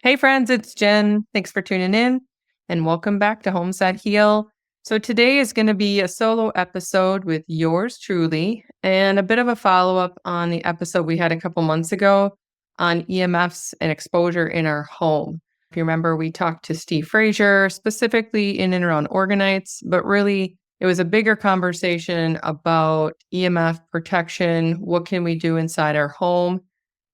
Hey friends, it's Jen. Thanks for tuning in and welcome back to Homes That Heal. So today is going to be a solo episode with yours truly and a bit of a follow-up on the episode we had a couple months ago on EMFs and exposure in our home. If you remember, we talked to Steve Frazier specifically in and around orgonites, but really it was a bigger conversation about EMF protection. What can we do inside our home?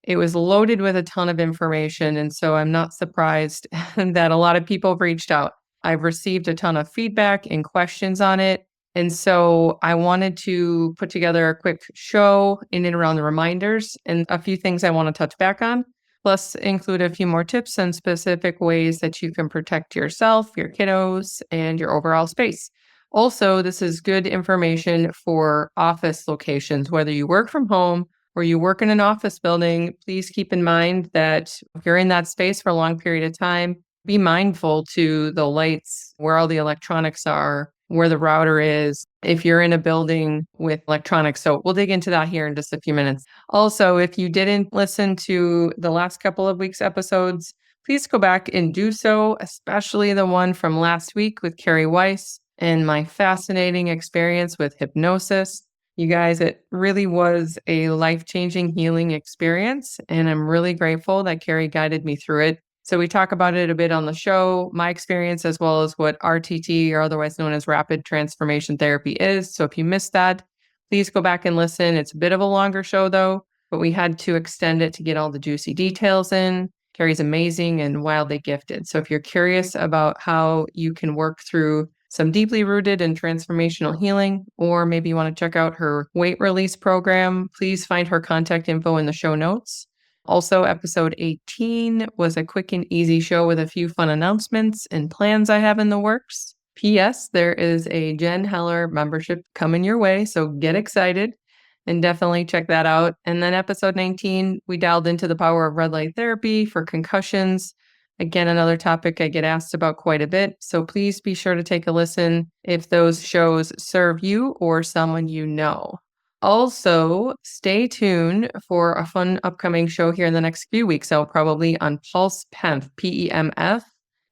It was loaded with a ton of information, and so I'm not surprised that a lot of people have reached out. I've received a ton of feedback and questions on it, and so I wanted to put together a quick show in and around the reminders and a few things I want to touch back on, plus include a few more tips and specific ways that you can protect yourself, your kiddos, and your overall space. Also, this is good information for office locations, whether you work from home or you work in an office building. Please keep in mind that if you're in that space for a long period of time, be mindful to the lights, where all the electronics are, where the router is, if you're in a building with electronics. So we'll dig into that here in just a few minutes. Also, if you didn't listen to the last couple of weeks' episodes, please go back and do so, especially the one from last week with Carrie Weiss and my fascinating experience with hypnosis. You guys, it really was a life-changing healing experience, and I'm really grateful that Carrie guided me through it. So we talk about it a bit on the show, my experience, as well as what RTT, or otherwise known as rapid transformation therapy, is. So if you missed that, please go back and listen. It's a bit of a longer show, though, but we had to extend it to get all the juicy details in. Carrie's amazing and wildly gifted. So if you're curious about how you can work through some deeply rooted and transformational healing, or maybe you want to check out her weight release program, please find her contact info in the show notes. Also, episode 18 was a quick and easy show with a few fun announcements and plans I have in the works. P.S. There is a Jen Heller membership coming your way, so get excited and definitely check that out. And then episode 19, we delved into the power of red light therapy for concussions. Again, another topic I get asked about quite a bit, so please be sure to take a listen if those shows serve you or someone you know. Also, stay tuned for a fun upcoming show here in the next few weeks. I'll probably on Pulse PEMF, PEMF.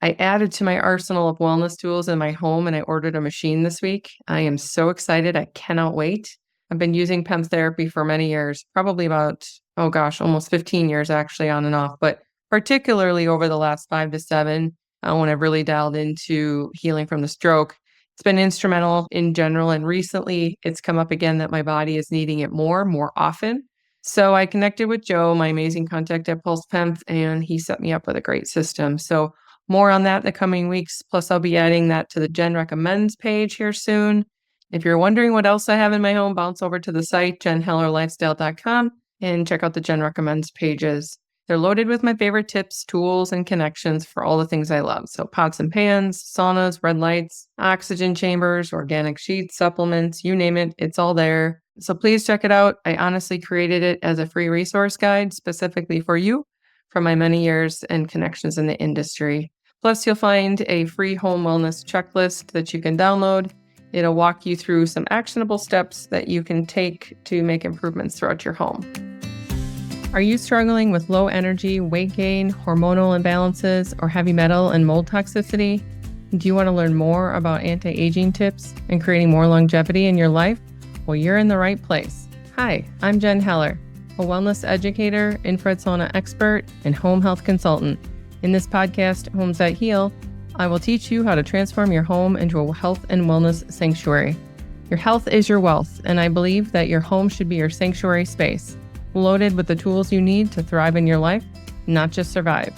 I added to my arsenal of wellness tools in my home, and I ordered a machine this week. I am so excited. I cannot wait. I've been using PEMF therapy for many years, probably about, almost 15 years actually on and off, but particularly over the last 5 to 7, when I've really dialed into healing from the stroke. It's been instrumental in general, and recently it's come up again that my body is needing it more often. So I connected with Joe, my amazing contact at Pulse PEMF, and he set me up with a great system. So more on that in the coming weeks. Plus, I'll be adding that to the Jen Recommends page here soon. If you're wondering what else I have in my home, bounce over to the site, jenhellerlifestyle.com, and check out the Jen Recommends pages. They're loaded with my favorite tips, tools, and connections for all the things I love. So pots and pans, saunas, red lights, oxygen chambers, organic sheets, supplements, you name it, it's all there. So please check it out. I honestly created it as a free resource guide specifically for you from my many years and connections in the industry. Plus, you'll find a free home wellness checklist that you can download. It'll walk you through some actionable steps that you can take to make improvements throughout your home. Are you struggling with low energy, weight gain, hormonal imbalances, or heavy metal and mold toxicity? Do you want to learn more about anti-aging tips and creating more longevity in your life? Well, you're in the right place. Hi, I'm Jen Heller, a wellness educator, infrared sauna expert, and home health consultant. In this podcast, Homes That Heal, I will teach you how to transform your home into a health and wellness sanctuary. Your health is your wealth, and I believe that your home should be your sanctuary space, loaded with the tools you need to thrive in your life, not just survive.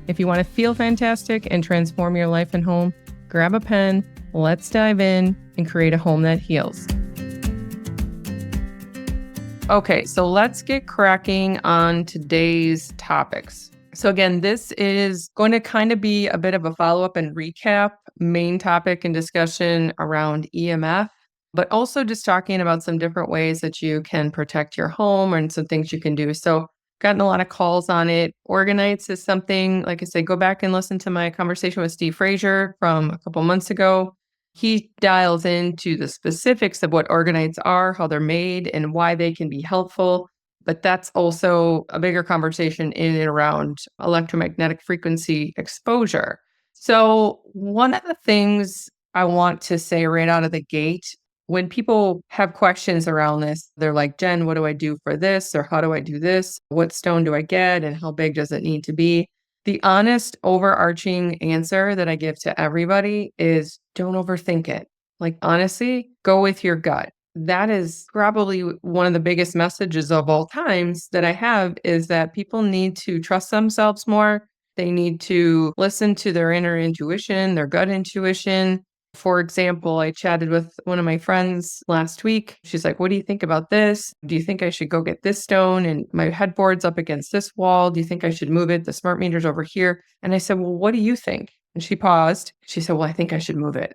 If you want to feel fantastic and transform your life and home, grab a pen, let's dive in and create a home that heals. Okay, so let's get cracking on today's topics. So again, this is going to kind of be a bit of a follow-up and recap, main topic and discussion around EMF, but also just talking about some different ways that you can protect your home and some things you can do. So gotten a lot of calls on it. Orgonites is something, like I said, go back and listen to my conversation with Steve Frazier from a couple months ago. He dials into the specifics of what orgonites are, how they're made, and why they can be helpful. but that's also a bigger conversation in and around electromagnetic frequency exposure. So, one of the things I want to say right out of the gate, when people have questions around this, they're like, Jen, what do I do for this? Or how do I do this? What stone do I get? And how big does it need to be? The honest, overarching answer that I give to everybody is don't overthink it. Like, honestly, go with your gut. That is probably one of the biggest messages of all times that I have is that people need to trust themselves more. They need to listen to their inner intuition, their gut intuition. For example, I chatted with one of my friends last week. She's like, what do you think about this? Do you think I should go get this stone? And my headboard's up against this wall. Do you think I should move it? The smart meter's over here. And I said, well, what do you think? And she paused. She said, well, I think I should move it.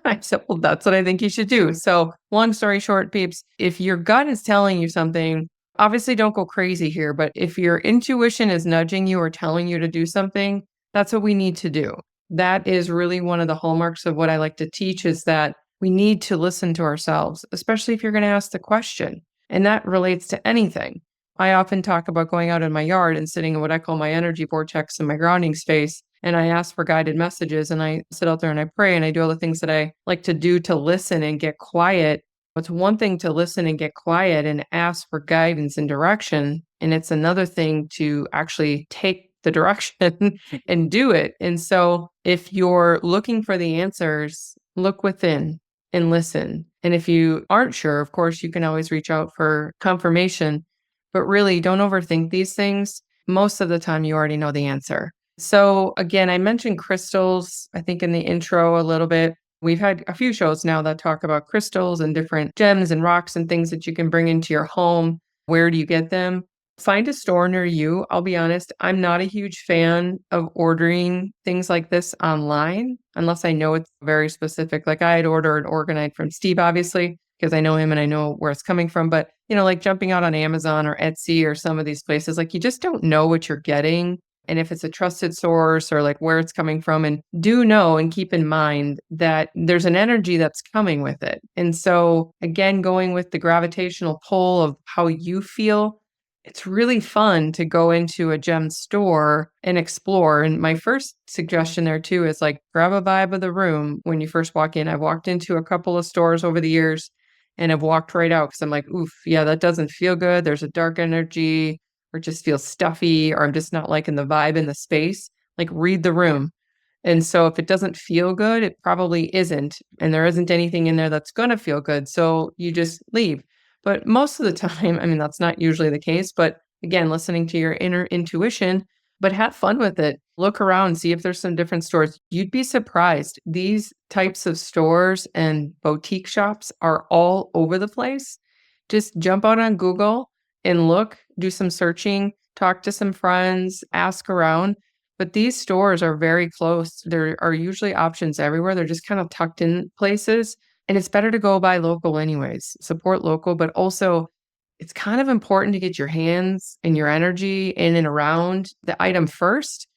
I said, well, that's what I think you should do. So, long story short, peeps, if your gut is telling you something, obviously don't go crazy here, but if your intuition is nudging you or telling you to do something, that's what we need to do. That is really one of the hallmarks of what I like to teach is that we need to listen to ourselves, especially if you're going to ask the question. And that relates to anything. I often talk about going out in my yard and sitting in what I call my energy vortex and my grounding space. And I ask for guided messages and I sit out there and I pray and I do all the things that I like to do to listen and get quiet. It's one thing to listen and get quiet and ask for guidance and direction. And it's another thing to actually take the direction and do it. And so if you're looking for the answers, look within and listen. And if you aren't sure, of course, you can always reach out for confirmation. But really, don't overthink these things. Most of the time, you already know the answer. So again, I mentioned crystals, I think in the intro a little bit. We've had a few shows now that talk about crystals and different gems and rocks and things that you can bring into your home. Where do you get them? Find a store near you. I'll be honest, I'm not a huge fan of ordering things like this online unless I know it's very specific. Like I had ordered orgonite from Steve, obviously, because I know him and I know where it's coming from. But, like jumping out on Amazon or Etsy or some of these places, like you just don't know what you're getting and if it's a trusted source or like where it's coming from. And do know and keep in mind that there's an energy that's coming with it. And so, again, going with the gravitational pull of how you feel, it's really fun to go into a gem store and explore. And my first suggestion there too is like grab a vibe of the room when you first walk in. I've walked into a couple of stores over the years and I've walked right out because I'm like, oof, yeah, that doesn't feel good. There's a dark energy or it just feels stuffy or I'm just not liking the vibe in the space. Like read the room. And so if it doesn't feel good, it probably isn't. And there isn't anything in there that's going to feel good. So you just leave. But most of the time, I mean, that's not usually the case. But again, listening to your inner intuition, but have fun with it. Look around, see if there's some different stores. You'd be surprised. These types of stores and boutique shops are all over the place. Just jump out on Google and look, do some searching, talk to some friends, ask around. But these stores are very close. There are usually options everywhere. They're just kind of tucked in places. And it's better to go buy local anyways. Support local, but also it's kind of important to get your hands and your energy in and around the item first.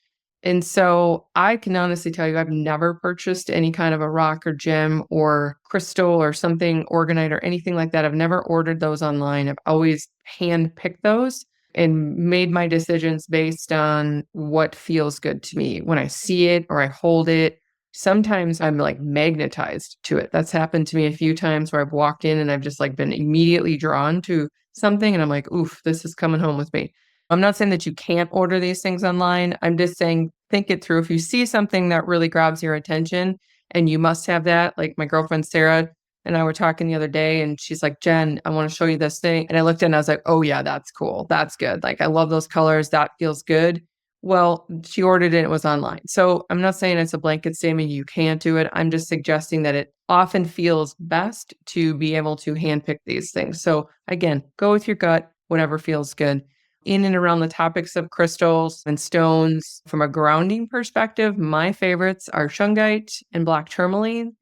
And so I can honestly tell you, I've never purchased any kind of a rock or gem or crystal or something, orgonite or anything like that. I've never ordered those online. I've always hand-picked those and made my decisions based on what feels good to me when I see it or I hold it. Sometimes I'm like magnetized to it. That's happened to me a few times where I've walked in and I've just like been immediately drawn to something and I'm like, oof, this is coming home with me. I'm not saying that you can't order these things online. I'm just saying think it through. If you see something that really grabs your attention and you must have that, like my girlfriend Sarah and I were talking the other day and she's like, Jen, I want to show you this thing. And I looked at it and I was like, oh yeah, that's cool. That's good. Like I love those colors. That feels good. Well, she ordered it. It was online. So I'm not saying it's a blanket statement. You can't do it. I'm just suggesting that it often feels best to be able to handpick these things. So again, go with your gut, whatever feels good. In and around the topics of crystals and stones, from a grounding perspective, my favorites are shungite and black tourmaline.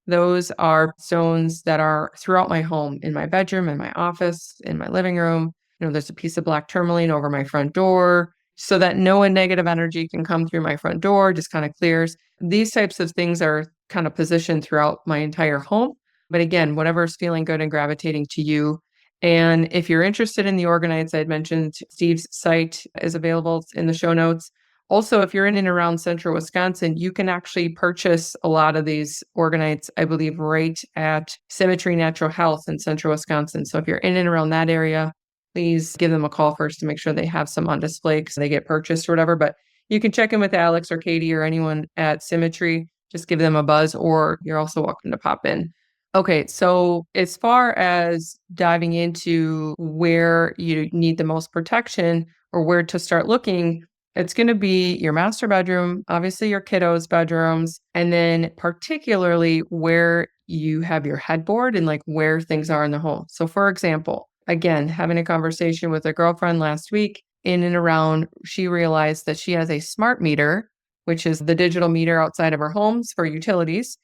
Those are stones that are throughout my home, in my bedroom, in my office, in my living room. There's a piece of black tourmaline over my front door so that no negative energy can come through my front door, just kind of clears. These types of things are kind of positioned throughout my entire home. But again, whatever is feeling good and gravitating to you. And if you're interested in the orgonites, I'd mentioned Steve's site is available in the show notes. Also, if you're in and around central Wisconsin, you can actually purchase a lot of these orgonites, I believe, right at Symmetry Natural Health in central Wisconsin. So if you're in and around that area, please give them a call first to make sure they have some on display because they get purchased or whatever. But you can check in with Alex or Katie or anyone at Symmetry. Just give them a buzz, or you're also welcome to pop in. Okay, so as far as diving into where you need the most protection or where to start looking, it's going to be your master bedroom, obviously your kiddos' bedrooms, and then particularly where you have your headboard and like where things are in the home. So, for example, again, having a conversation with a girlfriend last week, in and around, she realized that she has a smart meter, which is the digital meter outside of her homes for utilities.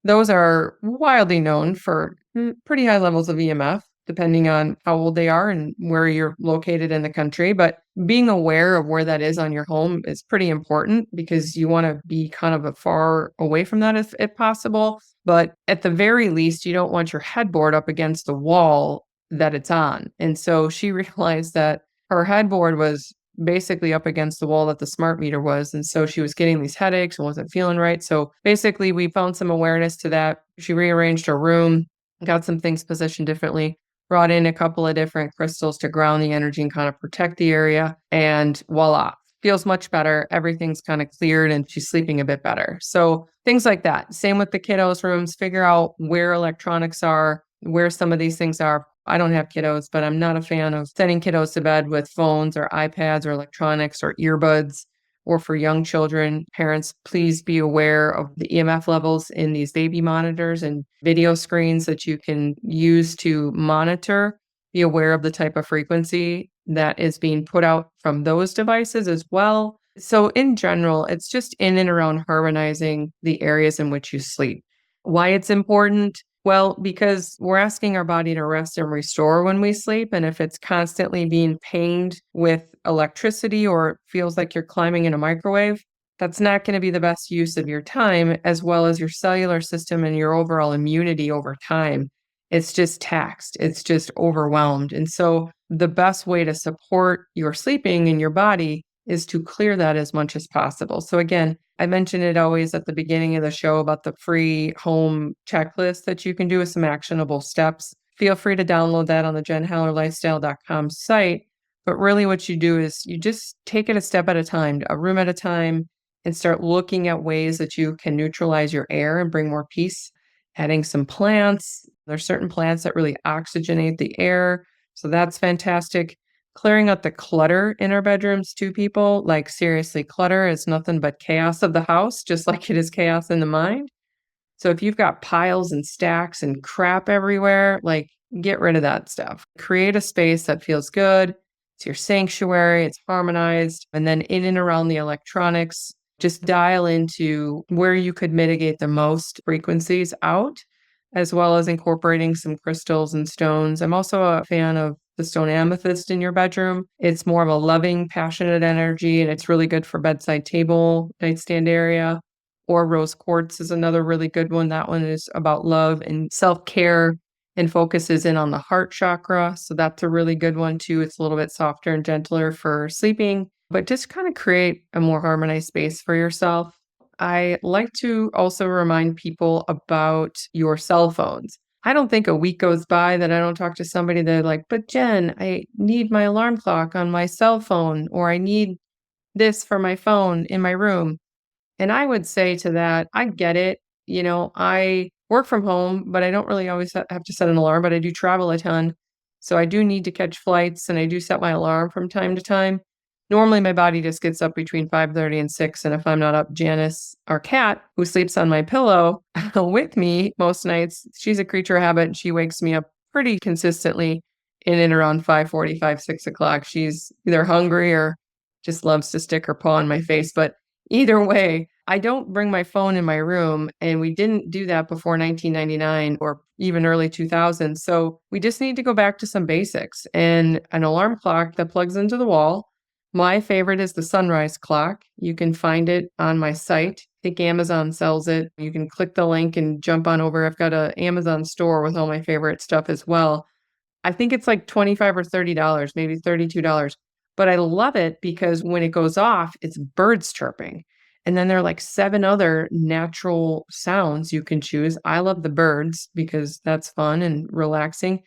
Those are widely known for pretty high levels of EMF, depending on how old they are and where you're located in the country. But being aware of where that is on your home is pretty important because you want to be kind of far away from that if possible. But at the very least, you don't want your headboard up against the wall that it's on. And so she realized that her headboard was basically up against the wall that the smart meter was. And so she was getting these headaches and wasn't feeling right. So basically, we found some awareness to that. She rearranged her room, got some things positioned differently, brought in a couple of different crystals to ground the energy and kind of protect the area. And voila, feels much better. Everything's kind of cleared and she's sleeping a bit better. So things like that. Same with the kiddos' rooms, figure out where electronics are, where some of these things are. I don't have kiddos, but I'm not a fan of sending kiddos to bed with phones or iPads or electronics or earbuds. Or for young children, parents, please be aware of the EMF levels in these baby monitors and video screens that you can use to monitor. Be aware of the type of frequency that is being put out from those devices as well. So in general, it's just in and around harmonizing the areas in which you sleep. Why it's important? Well, because we're asking our body to rest and restore when we sleep. And if it's constantly being pinged with electricity or it feels like you're climbing in a microwave, that's not going to be the best use of your time, as well as your cellular system and your overall immunity over time. It's just taxed, it's just overwhelmed. And so the best way to support your sleeping in your body is to clear that as much as possible. So again, I mention it always at the beginning of the show about the free home checklist that you can do with some actionable steps. Feel free to download that on the jenhallerlifestyle.com site. But really what you do is you just take it a step at a time, a room at a time, and start looking at ways that you can neutralize your air and bring more peace. Adding some plants. There's certain plants that really oxygenate the air. So that's fantastic. Clearing out the clutter in our bedrooms too, people. Like seriously, clutter is nothing but chaos of the house, just like it is chaos in the mind. So if you've got piles and stacks and crap everywhere, like get rid of that stuff. Create a space that feels good. It's your sanctuary, it's harmonized. And then in and around the electronics, just dial into where you could mitigate the most frequencies out, as well as incorporating some crystals and stones. I'm also a fan of the stone amethyst in your bedroom. It's more of a loving, passionate energy, and it's really good for bedside table, nightstand area. Or rose quartz is another really good one. That one is about love and self-care and focuses in on the heart chakra. So that's a really good one too. It's a little bit softer and gentler for sleeping, but just kind of create a more harmonized space for yourself. I like to also remind people about your cell phones. I don't think a week goes by that I don't talk to somebody that like, but Jen, I need my alarm clock on my cell phone, or I need this for my phone in my room. And I would say to that, I get it. You know, I work from home, but I don't really always have to set an alarm, but I do travel a ton. So I do need to catch flights and I do set my alarm from time to time. Normally my body just gets up between 5:30 and 6. And if I'm not up, Janice, our cat, who sleeps on my pillow with me most nights, she's a creature of habit and she wakes me up pretty consistently in and around 5:45, 6 o'clock. She's either hungry or just loves to stick her paw in my face. But either way, I don't bring my phone in my room, and we didn't do that before 1999 or even early 2000s. So we just need to go back to some basics and an alarm clock that plugs into the wall. My favorite is the sunrise clock. You can find it on my site. I think Amazon sells it. You can click the link and jump on over. I've got an Amazon store with all my favorite stuff as well. I think it's like $25 or $30, maybe $32. But I love it because when it goes off, it's birds chirping. And then there are like 7 other natural sounds you can choose. I love the birds because that's fun and relaxing.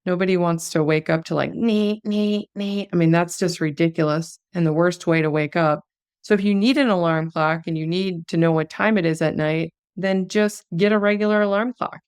Nobody wants to wake up to like, nee, nee, nee. I mean, that's just ridiculous and the worst way to wake up. So if you need an alarm clock and you need to know what time it is at night, then just get a regular alarm clock.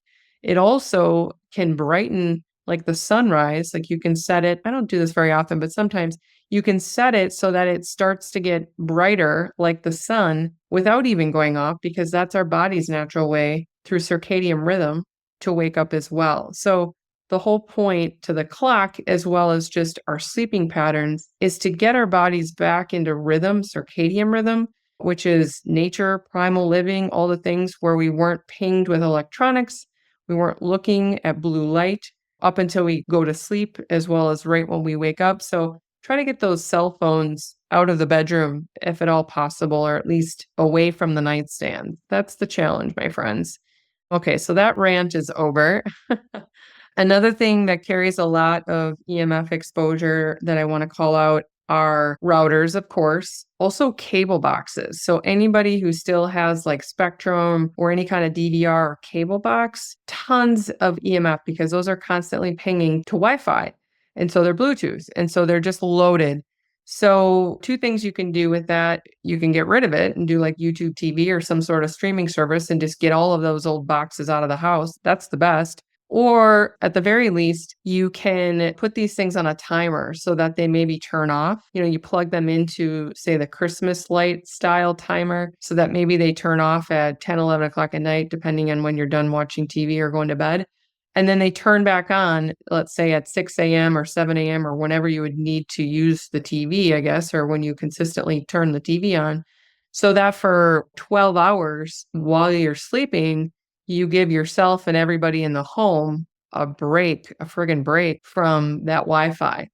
It also can brighten like the sunrise. Like you can set it. I don't do this very often, but sometimes you can set it so that it starts to get brighter like the sun without even going off, because that's our body's natural way through circadian rhythm to wake up as well. So the whole point to the clock, as well as just our sleeping patterns, is to get our bodies back into rhythm, circadian rhythm, which is nature, primal living, all the things where we weren't pinged with electronics. We weren't looking at blue light up until we go to sleep, as well as right when we wake up. So try to get those cell phones out of the bedroom if at all possible, or at least away from the nightstand. That's the challenge, my friends. Okay, so that rant is over. Another thing that carries a lot of EMF exposure that I want to call out are routers, of course, also cable boxes. So anybody who still has like Spectrum or any kind of DVR or cable box, tons of EMF because those are constantly pinging to Wi-Fi. And so they're Bluetooth. And so they're just loaded. So 2 things you can do with that. You can get rid of it and do like YouTube TV or some sort of streaming service and just get all of those old boxes out of the house. That's the best. Or at the very least, you can put these things on a timer so that they maybe turn off. You plug them into, say, the Christmas light style timer so that maybe they turn off at 10, 11 o'clock at night, depending on when you're done watching TV or going to bed. And then they turn back on, let's say at 6 a.m. or 7 a.m. or whenever you would need to use the TV, I guess, or when you consistently turn the TV on. So that for 12 hours while you're sleeping, you give yourself and everybody in the home a friggin' break from that Wi-Fi.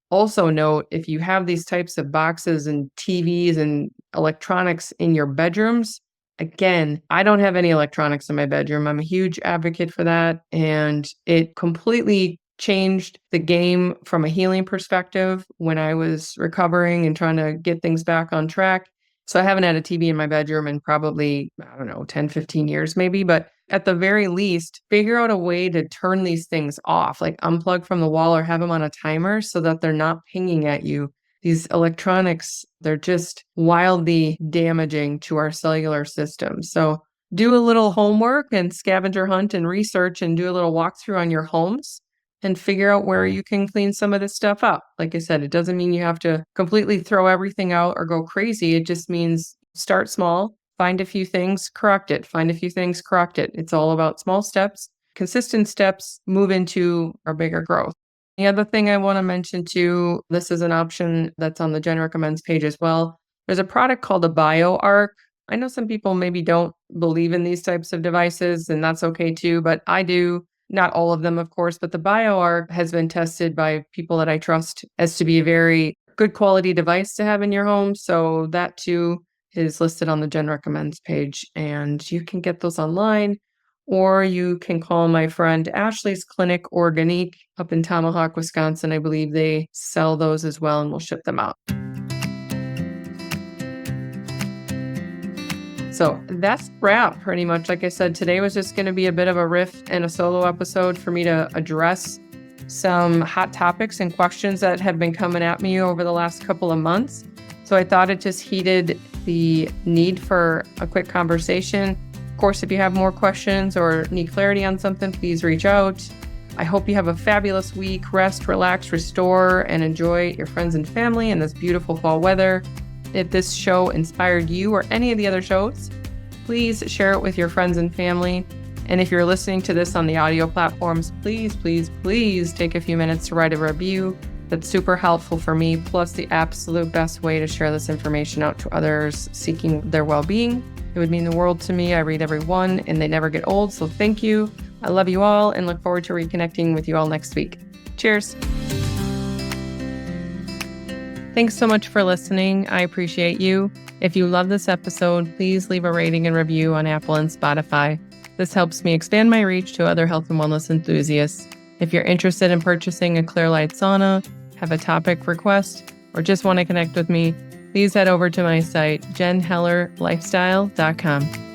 Also note, if you have these types of boxes and TVs and electronics in your bedrooms, again, I don't have any electronics in my bedroom. I'm a huge advocate for that. And it completely changed the game from a healing perspective when I was recovering and trying to get things back on track. So I haven't had a TV in my bedroom in probably, 10, 15 years maybe. But at the very least, figure out a way to turn these things off, like unplug from the wall or have them on a timer so that they're not pinging at you. These electronics, they're just wildly damaging to our cellular system. So do a little homework and scavenger hunt and research and do a little walkthrough on your homes and figure out where you can clean some of this stuff up. Like I said, it doesn't mean you have to completely throw everything out or go crazy. It just means start small, find a few things, correct it, find a few things, correct it. It's all about small steps, consistent steps, move into our bigger growth. The other thing I want to mention too, this is an option that's on the Jen Recommends page as well. There's a product called a BioArc. I know some people maybe don't believe in these types of devices, and that's okay too, but I do. Not all of them, of course, but the BioArc has been tested by people that I trust as to be a very good quality device to have in your home. So that too is listed on the Jen Recommends page, and you can get those online, or you can call my friend Ashley's clinic, Organique, up in Tomahawk, Wisconsin. I believe they sell those as well, and we'll ship them out. So that's a wrap, pretty much. Like I said, today was just going to be a bit of a riff and a solo episode for me to address some hot topics and questions that have been coming at me over the last couple of months. So I thought it just heated the need for a quick conversation. Of course, if you have more questions or need clarity on something, please reach out. I hope you have a fabulous week. Rest, relax, restore, and enjoy your friends and family in this beautiful fall weather. If this show inspired you or any of the other shows, please share it with your friends and family. And if you're listening to this on the audio platforms, please, please, please take a few minutes to write a review. That's super helpful for me, plus the absolute best way to share this information out to others seeking their well-being. It would mean the world to me. I read every one and they never get old, so thank you. I love you all and look forward to reconnecting with you all next week. Cheers. Thanks so much for listening. I appreciate you. If you love this episode, please leave a rating and review on Apple and Spotify. This helps me expand my reach to other health and wellness enthusiasts. If you're interested in purchasing a clear light sauna, have a topic request, or just want to connect with me, please head over to my site, jenhellerlifestyle.com.